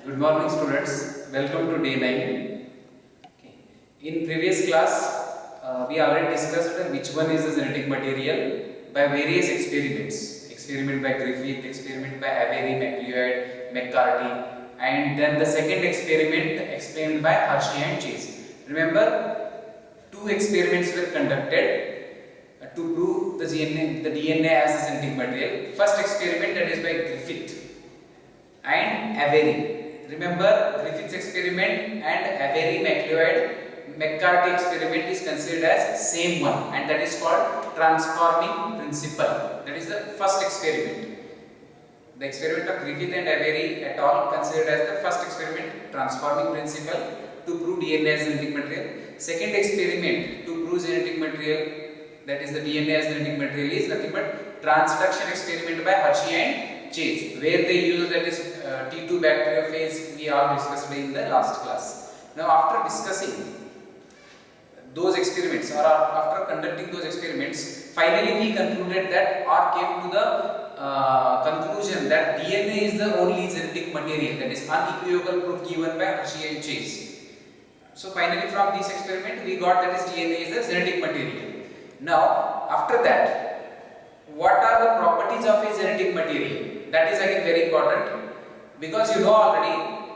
Good morning students, welcome to day 9. Okay. In previous class, we already discussed which one is the genetic material by various experiments. Experiment by Griffith, experiment by Avery, MacLeod, McCarthy, and then the second experiment explained by Hershey and Chase. Remember, two experiments were conducted to prove the DNA as a genetic material. First experiment, that is by Griffith and Avery. Remember, Griffith's experiment and Avery MacLeod McCarthy experiment is considered as same one, and that is called transforming principle. That is the first experiment. The experiment of Griffith and Avery et al. Considered as the first experiment, transforming principle, to prove DNA as genetic material. Second experiment to prove genetic material, that is the DNA as genetic material, is nothing but transduction experiment by Hershey and Chase, where they use that is T2 bacteriophage. We all discussed in the last class. Now, after discussing those experiments, or after conducting those experiments, finally we concluded that, or came to the conclusion that DNA is the only genetic material. That is unequivocal proof given by Hershey and Chase. So finally, from this experiment we got that is DNA is the genetic material. Now, after that, what are the properties of a genetic material? That is again very important, because you know already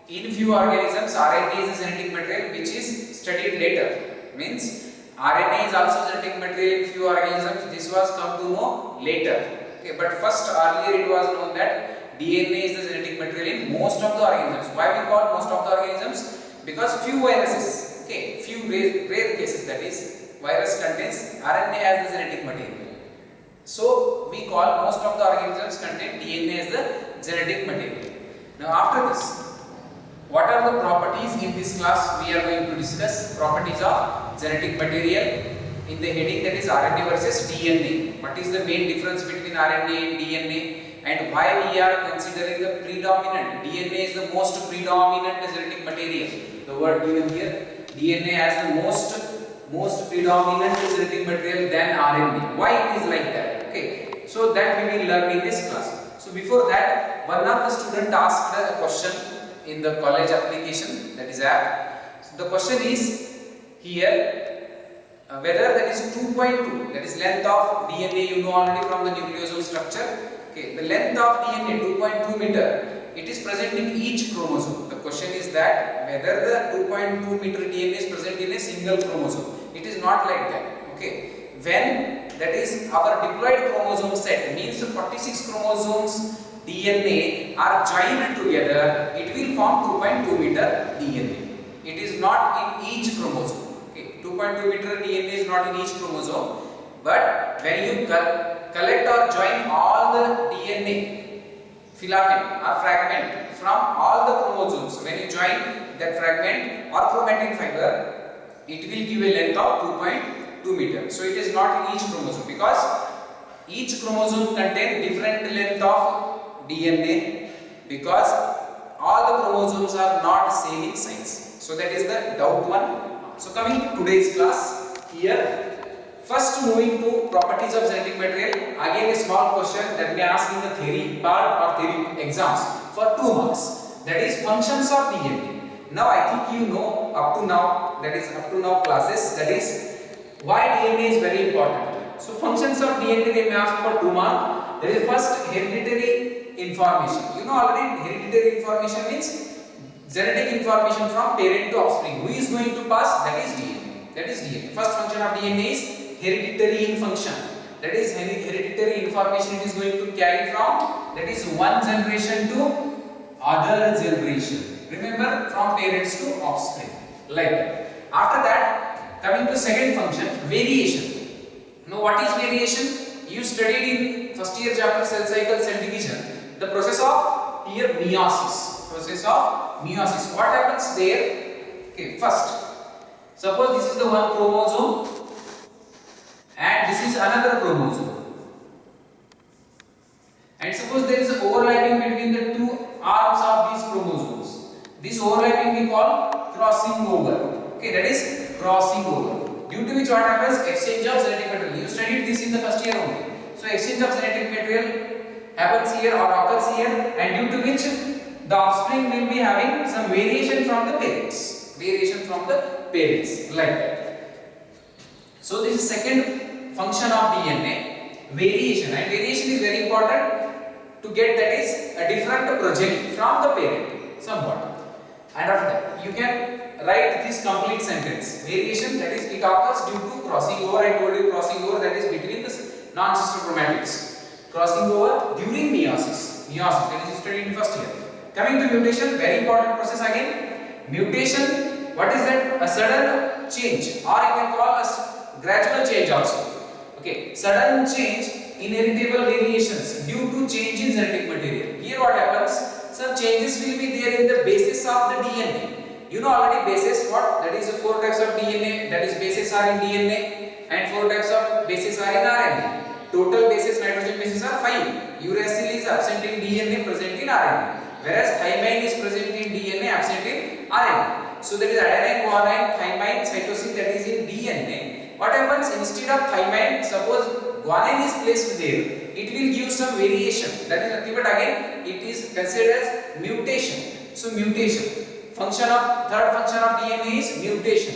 in few organisms RNA is a genetic material which is studied later. Means RNA is also genetic material in few organisms. This was come to know later. Okay, but first earlier it was known that DNA is the genetic material in most of the organisms. Why we call most of the organisms? Because few viruses, okay, few rare cases, that is virus contains RNA as the genetic material. So we call most of the organisms contain DNA as the genetic material. Now after this, what are the properties? In this class we are going to discuss properties of genetic material in the heading, that is RNA versus DNA. What is the main difference between RNA and DNA, and why we are considering the predominant, DNA is the most predominant genetic material. The word given here, DNA as the most predominant genetic material than RNA. Why it is like that? Okay, so that we will learn in this class. So before that, one of the student asked a question in the college application, that is app. So the question is here, whether that is 2.2, that is length of DNA, you know already from the nucleosome structure. Okay, the length of DNA 2.2 meter, it is present in each chromosome. The question is that whether the 2.2 meter DNA is present in a single chromosome. It is not like that. Okay, when that is our diploid chromosome set, means 46 chromosomes DNA are joined together, it will form 2.2 meter DNA. It is not in each chromosome. Okay, 2.2 meter DNA is not in each chromosome, but when you collect or join all the DNA filament or fragment from all the chromosomes, when you join that fragment or chromatin fiber, it will give a length of 2.2 meter. So it is not in each chromosome, because each chromosome contains different length of DNA, because all the chromosomes are not same in size. So that is the doubt one. So coming to today's class, here first moving to properties of genetic material, again a small question that may ask in the theory part or theory exams for 2 marks, that is functions of DNA. Now I think you know up to now, that is up to now classes, that is why DNA is very important. So functions of DNA they may ask for 2 marks. There is first hereditary information. You know already hereditary information means genetic information from parent to offspring. Who is going to pass? That is DNA. That is DNA. First function of DNA is hereditary function. That is hereditary information it is going to carry from, that is one generation to other generation. Remember, from parents to offspring. Like that. After that, coming to second function, variation. Now what is variation? You studied in first year chapter cell cycle, cell division. The process of here meiosis. Process of meiosis. What happens there? Okay, first, suppose this is the one chromosome and this is another chromosome. And suppose there is an overlapping between the two arms of these chromosomes. This overlapping we call crossing over. Okay, that is crossing over. Due to which what happens? Exchange of genetic material. You studied this in the first year only. So exchange of genetic material happens here or occurs here, and due to which the offspring will be having some variation from the parents. Variation from the parents, like that. So this is second function of DNA, variation. And variation is very important to get, that is a different progeny from the parent, somewhat. And after that, you can write this complete sentence. Variation, that is, it occurs due to crossing over. I told you crossing over, that is between the non-sister chromatids. Crossing over during meiosis. Meiosis, that is studied in first year. Coming to mutation, very important process again. Mutation, what is that? A sudden change, or you can call as gradual change also. Okay, sudden change, inheritable variations due to change in genetic material. Here what happens? Some changes will be there in the basis of the DNA. You know already bases what? That is 4 types of DNA, that is bases are in DNA, and 4 types of bases are in RNA. Total bases, nitrogen bases are 5. Uracil is absent in DNA, present in RNA. Whereas thymine is present in DNA, absent in RNA. So that is adenine, guanine, thymine, cytosine, that is in DNA. What happens? Instead of thymine, suppose guanine is placed there, it will give some variation. That is nothing but again it is considered as mutation. So mutation. Third function of DNA is mutation.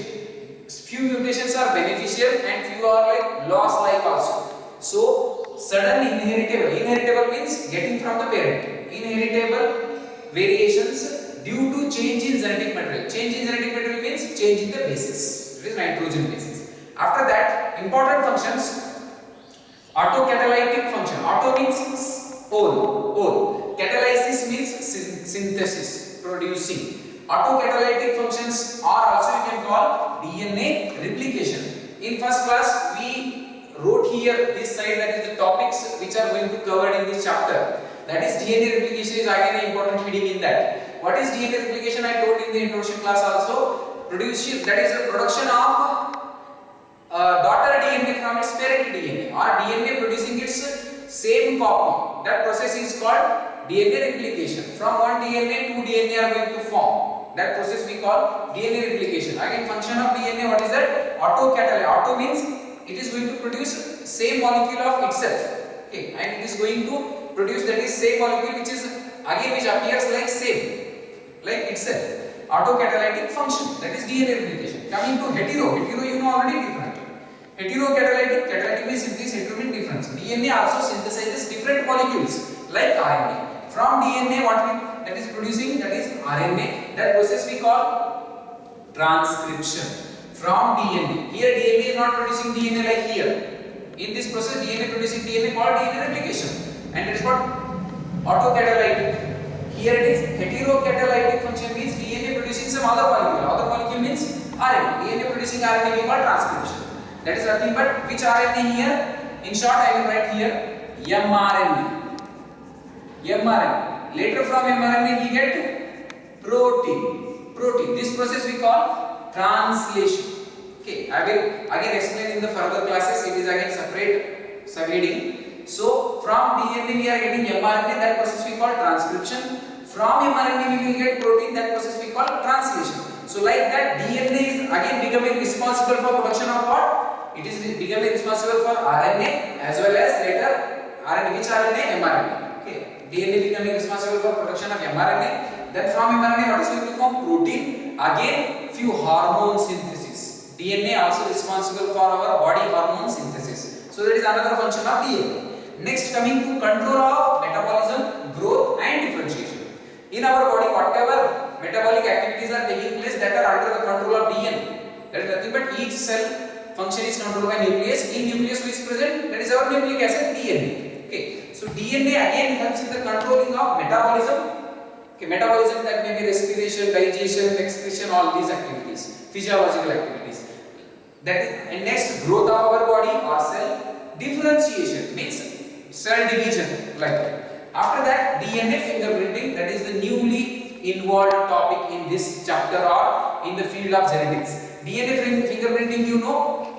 Few mutations are beneficial and few are like loss like also. So sudden inheritable means getting from the parent. Inheritable variations due to change in genetic material. Change in genetic material means change in the basis. It is nitrogen basis. After that, important functions. Autocatalytic function. Auto means all. Catalysis means synthesis, producing. Autocatalytic functions are also you can call DNA replication. In first class we wrote here this side, that is the topics which are going to cover in this chapter. That is DNA replication is again an important heading in that. What is DNA replication? I told in the introduction class also. Production, that is the production of daughter DNA from its parent DNA, or DNA producing its same copy. That process is called DNA replication. From one DNA, two DNA are going to form. That process we call DNA replication. Again, function of DNA, what is that? Autocatalysis. Auto means it is going to produce same molecule of itself. Okay, and it is going to produce, that is same molecule which is again which appears like same, like itself. Autocatalytic function, that is DNA replication. Coming to hetero you know already different. Catalytic means simply hetero means difference. DNA also synthesizes different molecules like RNA. From DNA that is producing, that is RNA. That process we call transcription. From DNA. Here DNA is not producing DNA like here. In this process DNA producing DNA called DNA replication, and it is called autocatalytic. Here it is heterocatalytic function means DNA producing some other molecule. Other molecule means RNA. DNA producing RNA we call transcription. That is nothing but which RNA here? In short, I will write here mRNA. mRNA. Later from mRNA we get protein. This process we call translation. Okay, I will again explain in the further classes. It is again separate subheading. So from DNA we are getting mRNA. That process we call transcription. From mRNA we will get protein. That process we call translation. So like that, DNA is again becoming responsible for production of what? It is becoming responsible for RNA as well as later RNA. Which RNA? mRNA. Okay. DNA becoming responsible for production of mRNA. Then from mRNA what is going to form? Protein. Again few hormone synthesis. DNA also responsible for our body hormone synthesis. So that is another function of DNA. Next, coming to control of metabolism, growth and differentiation. In our body whatever metabolic activities are taking place that are under the control of DNA. That is nothing but each cell function is controlled by nucleus. In nucleus who is present? That is our nucleic acid DNA. Okay. So DNA again helps in the controlling of metabolism. Okay, metabolism that may be respiration, digestion, excretion, all these activities, physiological activities. That is, and next, growth of our body or cell. Differentiation means cell division, like that. After that, DNA fingerprinting, that is the newly involved topic in this chapter or in the field of genetics. DNA fingerprinting, you know,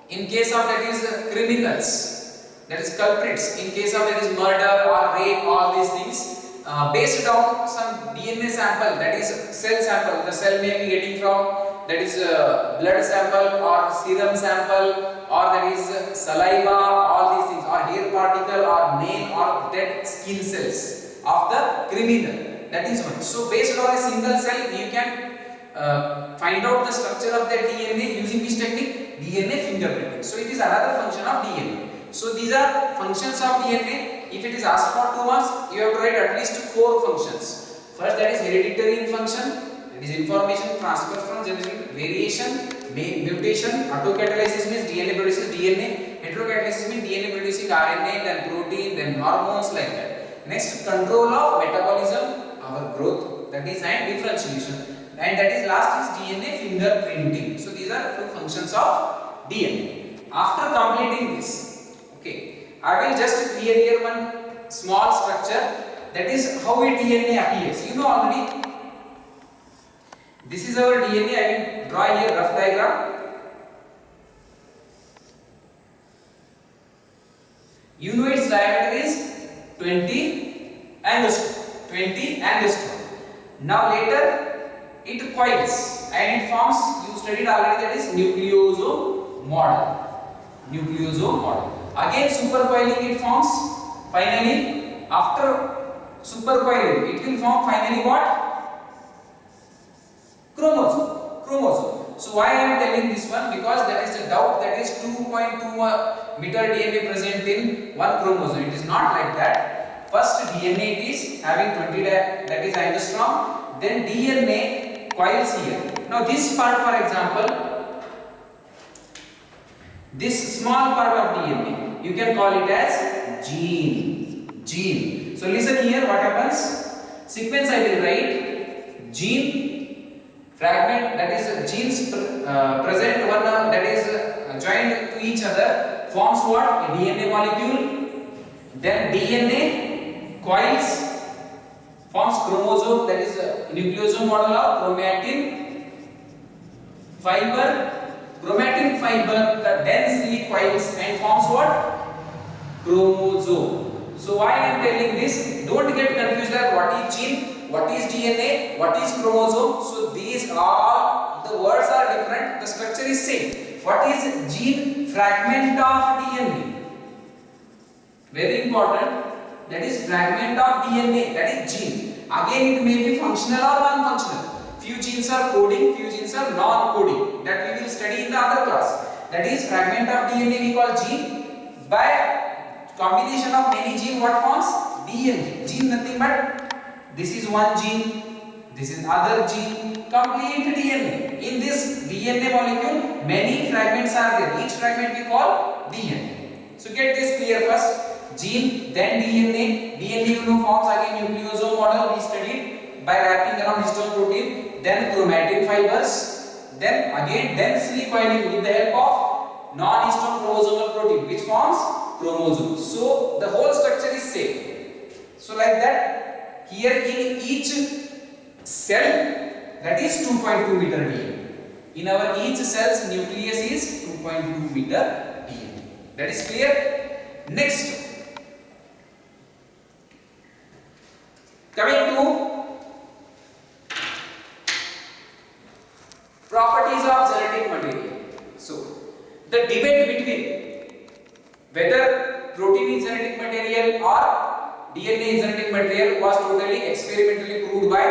in case of that is criminals, that is culprits, in case of that is murder or rape, all these things, based on some DNA sample, that is cell sample, the cell may be getting from, that is blood sample or serum sample, or that is saliva, all these things, or hair particle or nail or dead skin cells of the criminal. that is one. So based on a single cell, you can find out the structure of the DNA using this technique, DNA fingerprinting. So it is another function of DNA. So these are functions of DNA. If it is asked for 2 marks, you have to write at least 4 functions. First, that is hereditary function. That is information transfer from generation, variation, mutation. Autocatalysis means DNA produces DNA. Heterocatalysis means DNA producing RNA, then protein, then hormones, like that. Next, control of metabolism, our growth, that is, and differentiation. And that is last is DNA fingerprinting. So these are 2 functions of DNA. After completing this, okay, I will just clear here one small structure. That is how a DNA appears. You know already. This is our DNA. I will draw here rough diagram. You know its diameter is 20 angstrom. 20 angstrom. Now later it coils and it forms. You studied already, that is nucleosome model. Nucleosome model. Again supercoiling it forms. Finally, after supercoiling, it will form finally what? Chromosome. So why I am telling this one? Because there is a doubt that is 2.2 meter DNA present in one chromosome. It is not like that. First DNA it is having 20 that is angstrom. Then DNA coils here. Now this part, for example, this small part of DNA, you can call it as gene. So listen here, what happens? Sequence I will write: gene fragment, that is genes present one that is joined to each other forms what? A DNA molecule. Then DNA coils, forms chromosome, that is nucleosome model of chromatin fiber. Chromatin fiber densely coils and forms what? Chromosome. So why I am telling this? Don't get confused that what is gene, what is DNA, what is chromosome. So these all the words are different, the structure is same. What is gene? Fragment of DNA. Very important. That is fragment of DNA. That is gene. Again, it may be functional or non-functional. Few genes are coding, few genes are non-coding. That we will study in the other class. That is fragment of DNA we call gene. By combination of many genes, what forms? DNA. Gene nothing but this is one gene, this is other gene, complete DNA. In this DNA molecule, many fragments are there. Each fragment we call DNA. So get this clear first. Gene, then DNA. DNA you know forms again nucleosome model we studied by wrapping around histone protein. Then chromatin fibers. Then again densely coiling with the help of non-histone chromosomal protein, which forms chromosome. So the whole structure is same. So like that, here in each cell, that is 2.2 meter DNA. In our each cell's nucleus is 2.2 meter DNA. That is clear. Next, coming to properties of genetic material. So the debate between whether protein is genetic material or DNA is genetic material was totally experimentally proved by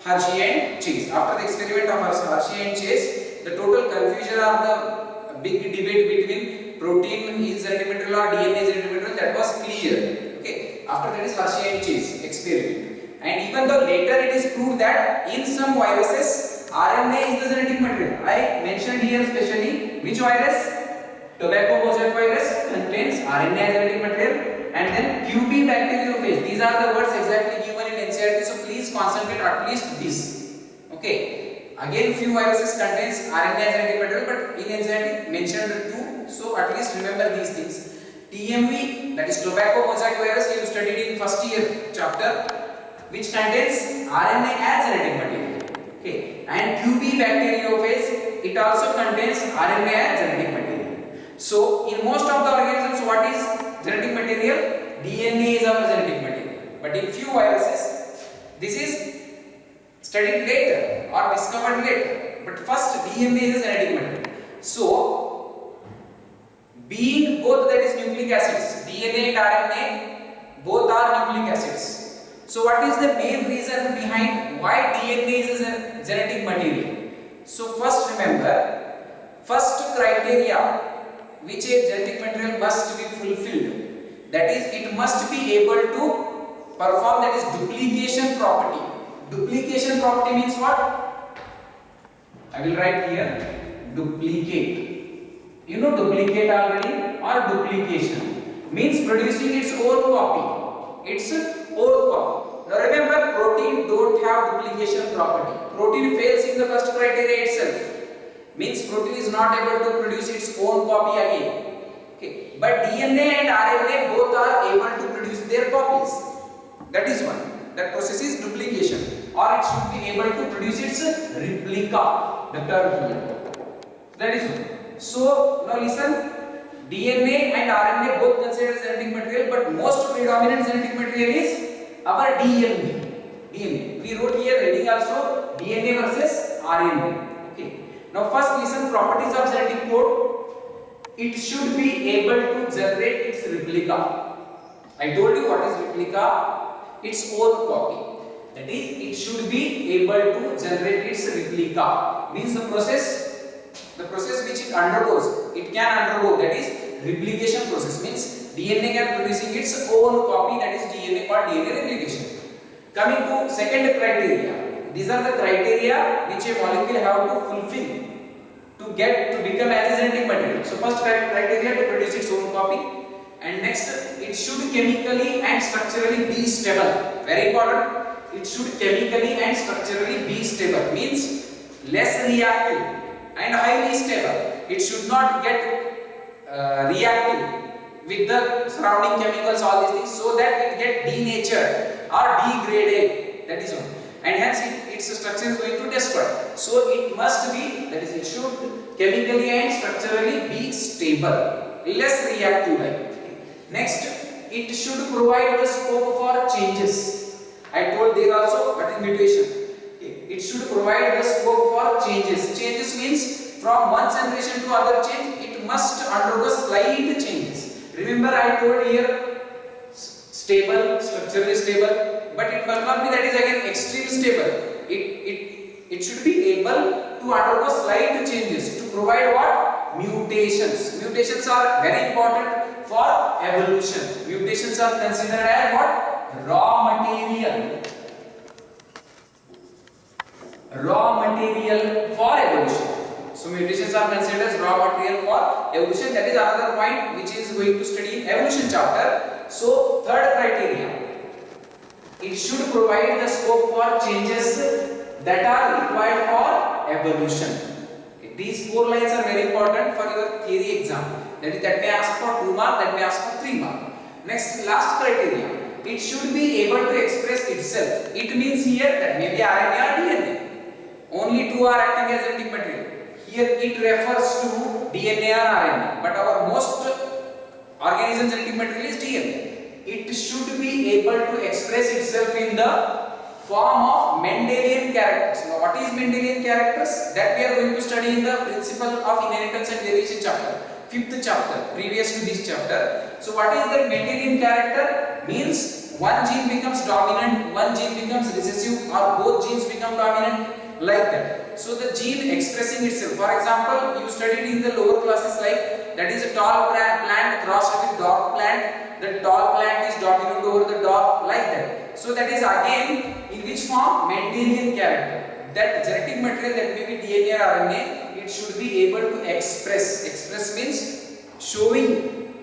Hershey and Chase. After the experiment of Hershey and Chase, the total confusion or the big debate between protein is genetic material or DNA is genetic material, that was clear. Okay. After that is Hershey and Chase experiment. And even though later it is proved that in some viruses RNA is the genetic material. I mentioned here especially which virus? Tobacco mosaic virus contains RNA as genetic material. And then QB bacteriophage. These are the words exactly given in NCERT. So please concentrate at least this. Okay. Again, few viruses contains RNA as genetic material, but in NCERT mentioned 2. So at least remember these things. TMV, that is tobacco mosaic virus, you studied in first year chapter, which contains RNA as genetic material. Okay. And QB bacteriophage, it also contains RNA as genetic material. So in most of the organisms, what is genetic material? DNA is our genetic material. But in few viruses, this is studied later or discovered later. But first DNA is a genetic material. So being both, that is nucleic acids, DNA and RNA both are nucleic acids. So what is the main reason behind why DNA is a genetic material? So first remember, first criteria which a genetic material must be fulfilled, that is it must be able to perform, that is duplication property. Duplication property means what? I will write here duplicate. You know duplicate already, or duplication means producing its own copy. Its own copy. Now remember, protein don't have duplication property. Protein fails in the first criteria itself. Means protein is not able to produce its own copy again. Okay. But DNA and RNA both are able to produce their copies. That is one. That process is duplication, or it should be able to produce its replica. The term here. That is one. So now listen. DNA and RNA both considered genetic material, but most predominant genetic material is our DNA. DNA. We wrote here reading also DNA versus RNA. Okay. Now first listen, properties of genetic code. It should be able to generate its replica. I told you what is replica. Its own copy. That is, it should be able to generate its replica. Means the process which it undergoes, it can undergo, that is replication process. Means DNA can producing its own copy, that is DNA called DNA replication. Coming to second criteria. These are the criteria which a molecule have to fulfill to become as a genetic material. So first criteria, to produce its own copy, and next it should chemically and structurally be stable. Very important. It should chemically and structurally be stable. Means less reactive and highly stable. It should not get reactive with the surrounding chemicals, all these things, so that it get denatured or degraded. That is one. And hence its structure is going to destroy. So it must be, that is, it should chemically and structurally be stable, less reactive like. Next, it should provide the scope for changes. I told there also what is mutation. Okay. It should provide the scope for changes. Changes means from one generation to other change, it must undergo slight changes. Remember I told here stable, structurally stable, but it must not be, that is again extreme stable. It should be able to undergo slight changes to provide what? Mutations. Mutations are very important for evolution. Mutations are considered as what? Raw material. Raw material for evolution. So mutations are considered as raw material for evolution. That is another point which is going to study in evolution chapter. So third criteria. It should provide the scope for changes that are required for evolution. Okay. These 4 lines are very important for your theory exam. That may ask for 2 marks, that may ask for 3 marks. Next, last criteria. It should be able to express itself. It means here that maybe RNA or DNA. Only 2 are acting as genetic material. Here it refers to DNA or RNA. But our most organism genetic material is DNA. It should be able to express itself in the form of Mendelian characters. Now what is Mendelian characters? That we are going to study in the principle of inheritance and variation chapter, 5th chapter, previous to this chapter. So what is the Mendelian character? Means one gene becomes dominant, one gene becomes recessive, or both genes become dominant, like that. So the gene expressing itself. For example, you studied in the lower classes like that is a tall plant crossed with dwarf plant. The tall plant is dominant over the dwarf, like that. So that is again in which form? Mendelian character. That genetic material, that may be DNA or RNA, it should be able to express. Express means showing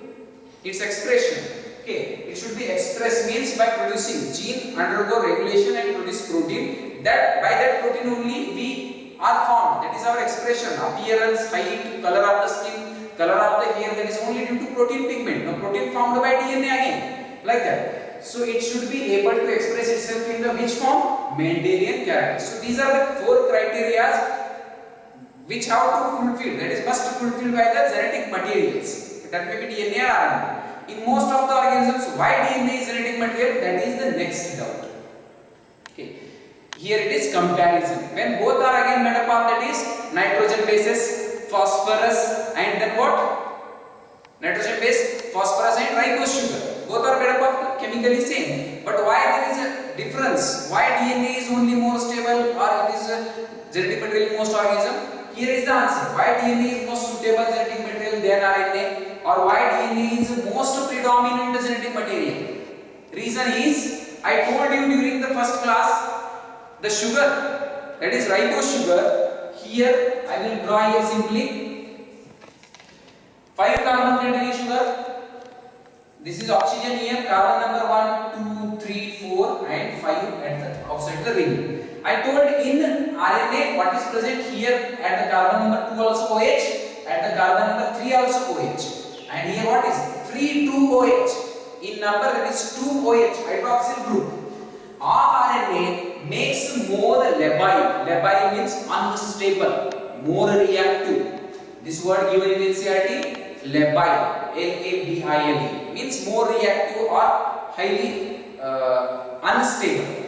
its expression. Okay. It should be expressed means by producing gene undergo regulation and produce protein. That by that protein only we are formed. That is our expression. Appearance, height, color of the skin, color of the hair, that is only due to protein pigment. Now protein formed by DNA again, like that. So it should be able to express itself in the which form? Mendelian character. So these are the 4 criteria which have to fulfill, that is must fulfill by the genetic materials. That may be DNA or RNA. In most of the organisms, why DNA is genetic material? That is the next doubt. Okay. Here it is comparison. When both are again made up of, that is nitrogen bases, phosphorus, and then what? Nitrogen base, phosphorus and ribose sugar. Both are made up of chemically same, but why there is a difference? Why DNA is only more stable or it is a genetic material in most organism? Here is the answer. Why DNA is most suitable genetic material than RNA, or why DNA is most predominant genetic material? Reason is, I told you during the first class, the sugar, that is ribose sugar. Here I will draw here simply 5 carbon containing sugar. This is oxygen here, carbon number 1, 2, 3, 4 and 5 at the outside the ring. I told in RNA what is present here at the carbon number 2 also OH, at the carbon number 3 also OH, and here what is free 2 OH. In number that is 2 OH, hydroxyl group. Our RNA makes more labile. Labile means unstable, more reactive. This word given in NCERT, labile, L-A-B-I-L-E, means more reactive or highly unstable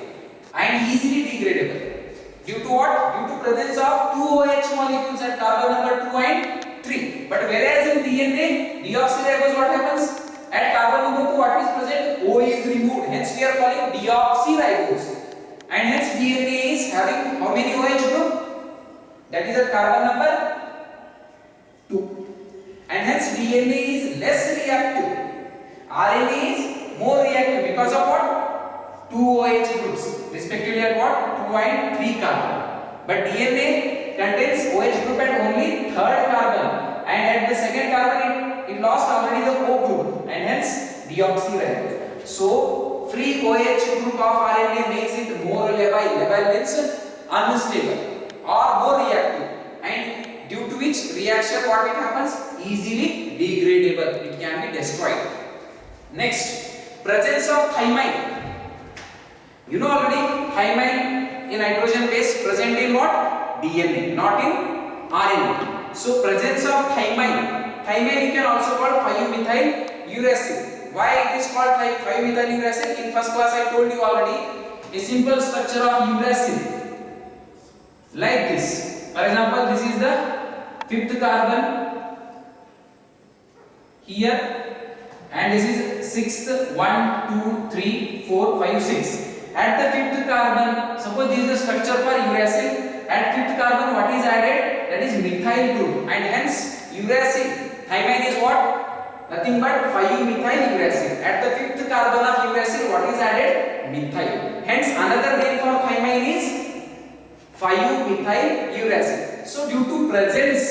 and easily degradable. Due to what? Due to presence of 2 OH molecules at carbon number 2 and 3. But whereas in DNA, deoxyribose what happens? At carbon number 2 what is present? O is removed. Hence we are calling deoxyribose. And hence DNA is having how many OH group? That is at carbon number 2. And hence DNA is less reactive. RNA is more reactive because of what? 2 OH groups, respectively at what? 2 and 3 carbon. But DNA contains OH group at only 3rd carbon, and at the 2nd carbon it lost already the O group, and hence deoxyribose. So free OH group of RNA makes it more labile. Labile means unstable or more reactive, and due to which reaction what it happens? Easily degradable. It can be destroyed. Next, presence of thymine. You know already thymine in nitrogen base present in what? DNA, not in RNA. So presence of thymine. Thymine you can also call 5-methyl uracil. Why it is called 5-methyl uracil? In first class I told you already. A simple structure of uracil like this. For example, this is the 5th carbon here, and this is 6th, 1, 2, 3, 4, 5, 6. At the 5th carbon, suppose this is the structure for uracil. At 5th carbon, what is added? That is methyl group, and hence uracil. Thymine is what? Nothing but 5-methyl uracil. At the 5th carbon of uracil, what is added? Methyl. Hence, another name for thymine is 5-methyl uracil. So, due to presence,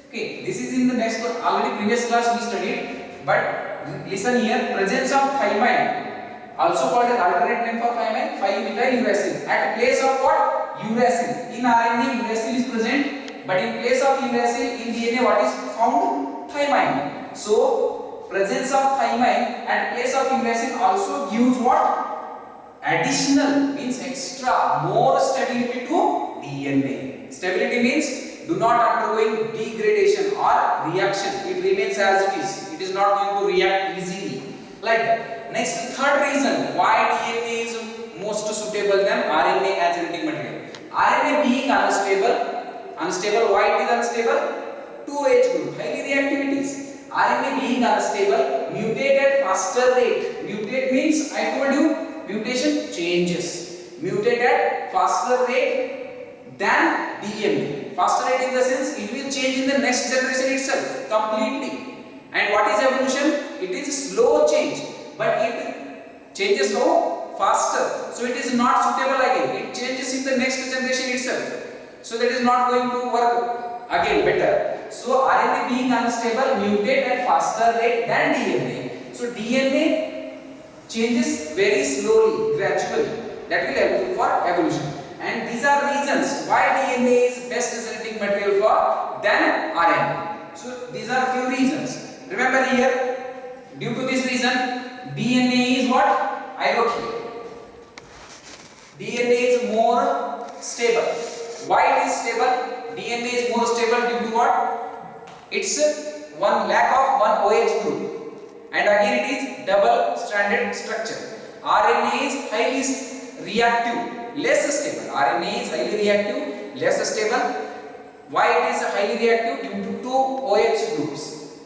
okay, this is in the next already previous class we studied, but listen here, presence of thymine, also called as alternate name for thymine, 5-methyl uracil. At place of what? Uracil. In RNA, uracil is present, but in place of uracil in DNA, what is found? Thymine. So, presence of thymine at place of uracil also gives what? Additional, means extra, more stability to DNA. Stability means do not undergoing degradation or reaction. It remains as it is. It is not going to react easily. Like that. Next, third reason why DNA is most suitable than RNA as genetic material. RNA being unstable, why it is unstable? 2 OH group, highly reactive it is. RNA being unstable, mutate at faster rate. Mutate means, I told you, mutation changes. Mutate at faster rate than DNA. Faster rate in the sense, it will change in the next generation itself, completely. And what is evolution? It is slow change, but it changes how? Faster. So it is not suitable again. It changes in the next generation itself. So that is not going to work again better. So RNA being unstable, mutate at faster rate than DNA. So DNA changes very slowly, gradually. That will help for evolution. And these are reasons why DNA is best genetic material for than RNA. So these are few reasons. Remember here, due to this reason, DNA is what? I wrote here. DNA is more stable. Why it is stable? DNA is more stable due to what? It's one lack of one OH group, and again it is double stranded structure. RNA is highly reactive, less stable. RNA is highly reactive, less stable. Why it is highly reactive? Due to 2 OH groups.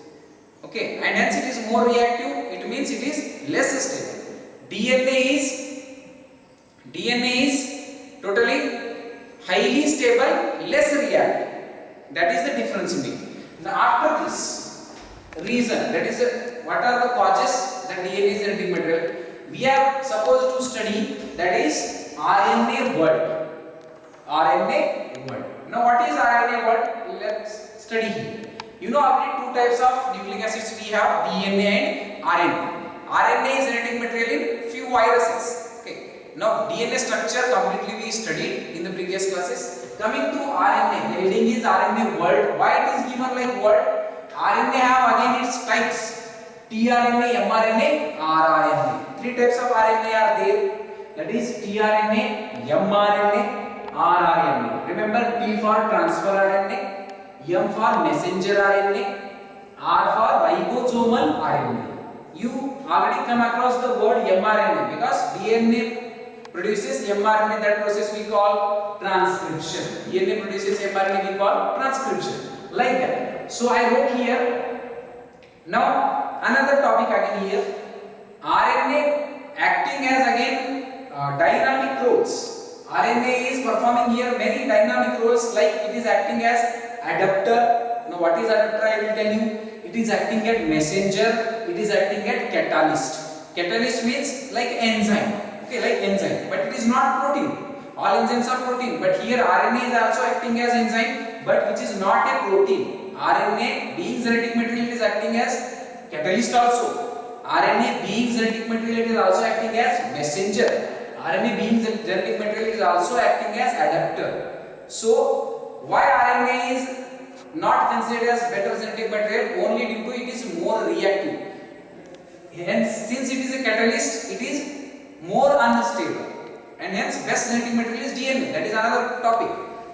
Okay, and hence it is more reactive. It means it is less stable. DNA is totally highly stable, less reactive. That is the difference in it. Now after this reason, that is what are the causes that DNA is genetic material, we are supposed to study, that is RNA world. RNA world. Now what is RNA world? Let's study here. You know already two types of nucleic acids we have, DNA and RNA. RNA is genetic material in few viruses. Okay. Now DNA structure completely we studied in the previous classes. Coming to RNA, the heading is RNA world. Why it is given like world? RNA have again its types: tRNA, mRNA, rRNA. Three types of RNA are there. That is tRNA, mRNA, rRNA. Remember, T for transfer RNA, M for messenger RNA, R for ribosomal RNA. You already come across the word mRNA because DNA produces mRNA. That process we call transcription. DNA produces mRNA, we call transcription. Like that. So I wrote here. Now another topic again here. RNA acting as again dynamic roles. RNA is performing here many dynamic roles, like it is acting as adapter. Now what is adapter? I will tell you. It is acting as messenger. It is acting as catalyst. Catalyst means like enzyme. Okay, like enzyme, but it is not protein. All enzymes are protein, but here RNA is also acting as enzyme, but which is not a protein. RNA being genetic material, it is acting as catalyst also. RNA being genetic material, it is also acting as messenger. RNA being genetic material, is also acting as adapter. So why RNA is not considered as better genetic material? Only due to it is more reactive. Hence, since it is a catalyst, it is more unstable, and hence best genetic material is DNA. That is another topic.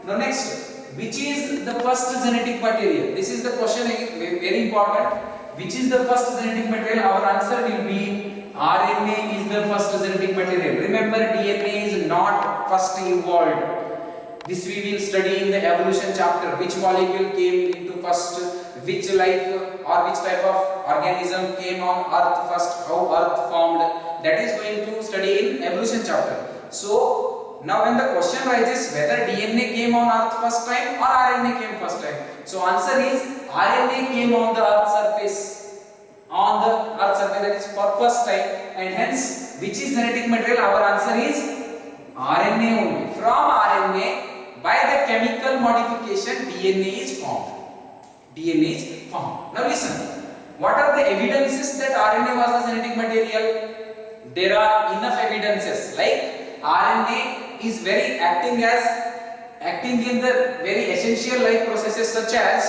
Now next, which is the first genetic material? This is the question again, very important. Which is the first genetic material? Our answer will be RNA is the first genetic material. Remember, DNA is not first evolved. This we will study in the evolution chapter. Which molecule came into first, which life or which type of organism came on earth first, how earth formed. That is going to study in evolution chapter. So now when the question rises whether DNA came on earth first time or RNA came first time, so answer is RNA came on the earth surface. On the earth surface, that is for first time, and hence which is genetic material? Our answer is RNA only. From RNA, by the chemical modification, DNA is formed. DNA is formed. Now listen, what are the evidences that RNA was a genetic material? There are enough evidences, like RNA is acting in the very essential life processes such as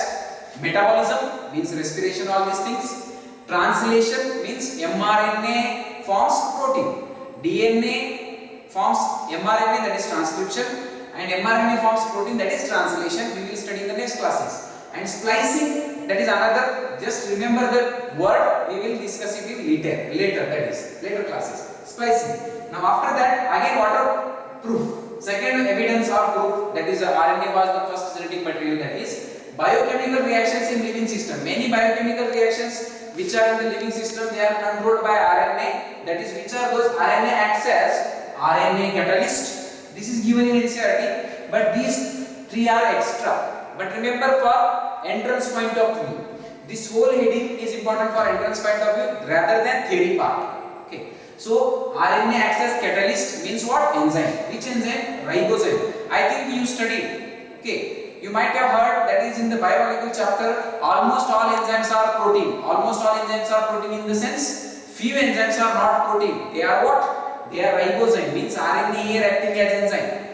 metabolism, means respiration, all these things. Translation means mRNA forms protein. DNA forms mRNA, that is transcription, and mRNA forms protein, that is translation. We will study in the next classes. And splicing, that is another. Just remember the word. We will discuss it in later. That is later classes. Splicing. Now after that, again what are proof? Second evidence or proof, that is RNA was the first genetic material. That is biochemical reactions in living system. Many biochemical reactions which are in the living system, they are controlled by RNA. That is, which are those? RNA acts as RNA catalyst. This is given in NCERT, but these three are extra. But remember, for entrance point of view, this whole heading is important for entrance point of view rather than theory part. Okay. So RNA acts as catalyst means what? Enzyme. Which enzyme? Ribozyme. I think you studied. Okay. You might have heard, that is in the biomolecule chapter, almost all enzymes are protein. Almost all enzymes are protein in the sense, few enzymes are not protein. They are what? They are ribozyme, means RNA here acting as enzyme.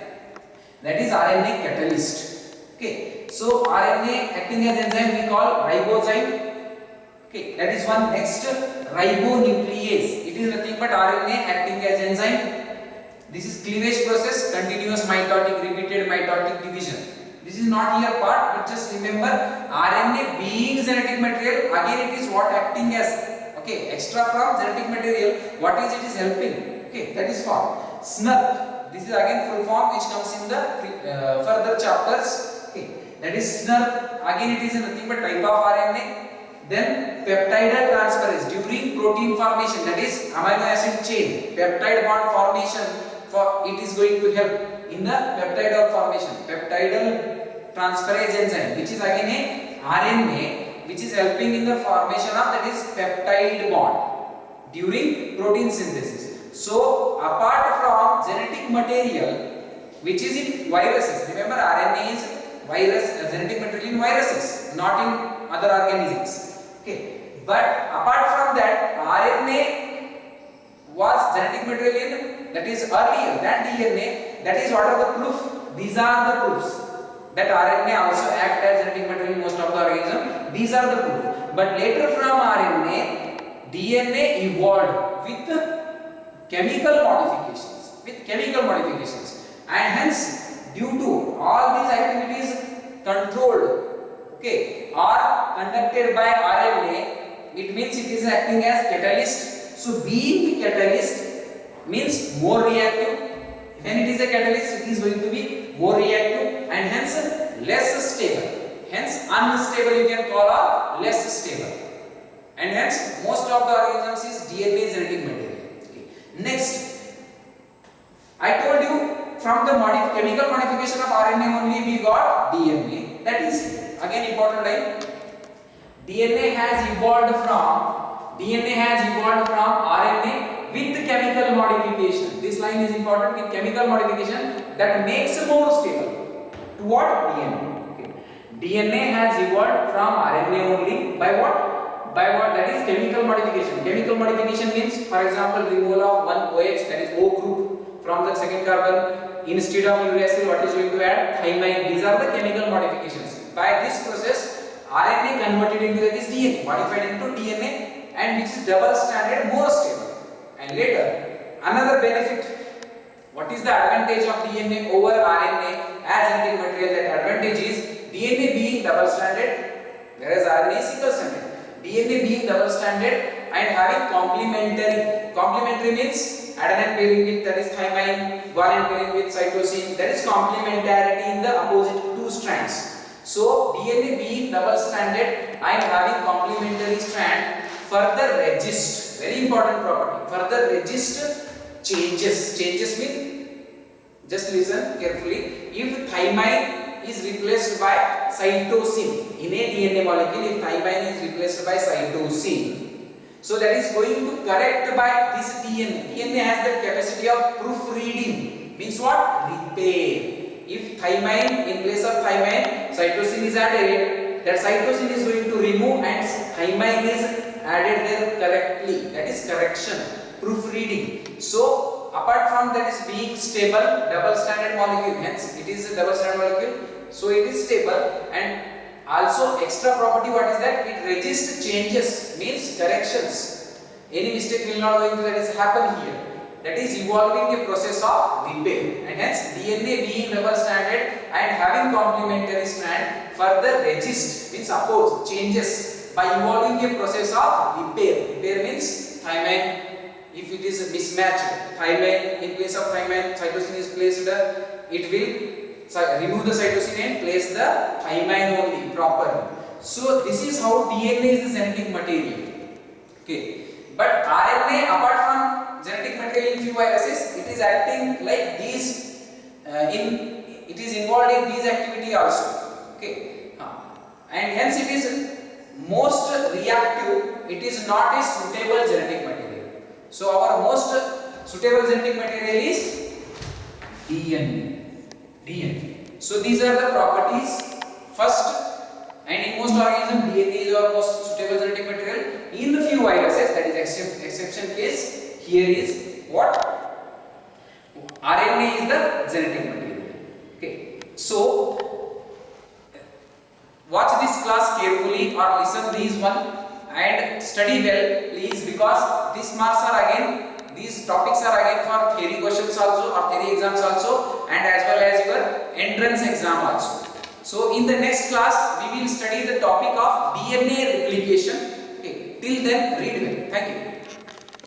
That is RNA catalyst. Okay. So RNA acting as enzyme we call ribozyme. Okay. That is one. Next, ribonuclease. It is nothing but RNA acting as enzyme. This is cleavage process, continuous mitotic, repeated mitotic division. This is not here part, but just remember, RNA being genetic material, again it is what acting as, okay, extra from genetic material. What is it is helping? Okay, that is form. SNRK. This is again full form which comes in the further chapters. Okay, that is SNRK. Again it is nothing but type of RNA. Then peptidal transferase during protein formation, that is amino acid chain, peptide bond formation, for it is going to help in the peptidal formation. Peptidal transferase enzyme, which is again a RNA, which is helping in the formation of, that is peptide bond during protein synthesis. So apart from genetic material which is in viruses, remember RNA is virus, genetic material in viruses, not in other organisms. Okay, but apart from that, RNA was genetic material in, that is earlier than DNA. That is what are the proof? These are the proofs that RNA also act as genetic material in most of the organism. These are the proof. But later from RNA, DNA evolved with chemical modifications. And hence, due to all these activities controlled, okay, or conducted by RNA, it means it is acting as catalyst. So being a catalyst means more reactive. When it is a catalyst, it is going to be more reactive and hence less stable. Hence unstable you can call, or less stable. And hence most of the organisms is DNA genetic material. Okay. Next, I told you from the chemical modification of RNA only we got DNA. That is again important line. DNA has evolved from RNA with chemical modification. This line is important, with chemical modification that makes more stable. To what? DNA. Okay. DNA has evolved from RNA only by what? That is chemical modification. Chemical modification means, for example, removal of one OH, that is O group, from the second carbon. Instead of uracil, what is going to add? Thymine. These are the chemical modifications. By this process, RNA converted into, that is DNA, modified into DNA, and which is double stranded, more stable. And later, another benefit. What is the advantage of DNA over RNA as genetic material? That advantage is DNA being double stranded, whereas RNA is single stranded. DNA being double stranded and having complementary. Complementary means adenine pairing with, that is thymine, guanine pairing with cytosine. That is complementarity in the opposite two strands. So DNA being double stranded and having complementary strand further resist, very important property, further resist changes. Changes mean, just listen carefully, if thymine is replaced by cytosine in a DNA molecule, if thymine is replaced by cytosine, so that is going to correct by this DNA. DNA has the capacity of proofreading, means what? Repair. If thymine, in place of thymine, cytosine is added, that cytosine is going to remove and thymine is added there correctly. That is correction, proofreading. So apart from that is being stable, double stranded molecule, hence it is a double stranded molecule, so it is stable. And also extra property, what is that? It resists changes, means corrections. Any mistake will not going to, that is happen here. That is evolving a process of repair, and hence DNA being double stranded and having complementary strand further resist, means oppose changes by evolving a process of repair. Repair means thymine, if it is mismatched, thymine, in place of thymine cytosine is placed, it will remove the cytosine and place the thymine only properly. So this is how DNA is the genetic material. Okay, but RNA, apart from genetic material in few viruses, it is acting like these, it is involved in these activity also. Okay, and hence it is most reactive. It is not a suitable genetic material. So our most suitable genetic material is DNA. So these are the properties. First, and in most organisms, DNA is our most suitable genetic material. In the few viruses, that is exception case. Here is what? RNA is the genetic material. Okay. So watch this class carefully or listen these one and study well, please, because these marks are again, these topics are again for theory questions also or theory exams also, and as well as your entrance exam also. So in the next class we will study the topic of DNA replication. Okay. Till then, read well. Thank you.